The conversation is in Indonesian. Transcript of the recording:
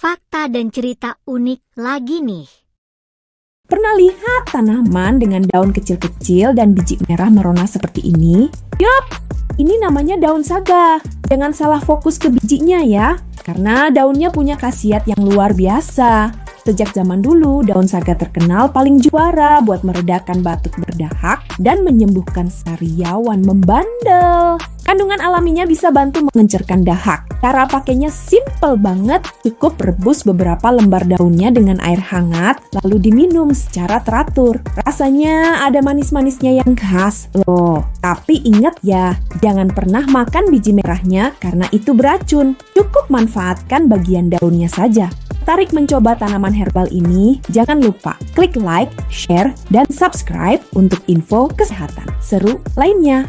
fakta dan cerita unik lagi nih. Pernah lihat tanaman dengan daun kecil-kecil dan biji merah merona seperti ini? Yup, ini namanya daun saga. Jangan salah fokus ke bijinya ya, karena daunnya punya khasiat yang luar biasa. Sejak zaman dulu, daun saga terkenal paling juara buat meredakan batuk berdahak dan menyembuhkan sariawan membandel. Kandungan alaminya bisa bantu mengencerkan dahak. Cara pakainya simple banget, cukup rebus beberapa lembar daunnya dengan air hangat, lalu diminum secara teratur. Rasanya ada manis-manisnya yang khas loh. Tapi ingat ya, jangan pernah makan biji merahnya karena itu beracun. Cukup manfaatkan bagian daunnya saja. Tertarik mencoba tanaman herbal ini? Jangan lupa klik like, share, dan subscribe untuk info kesehatan seru lainnya.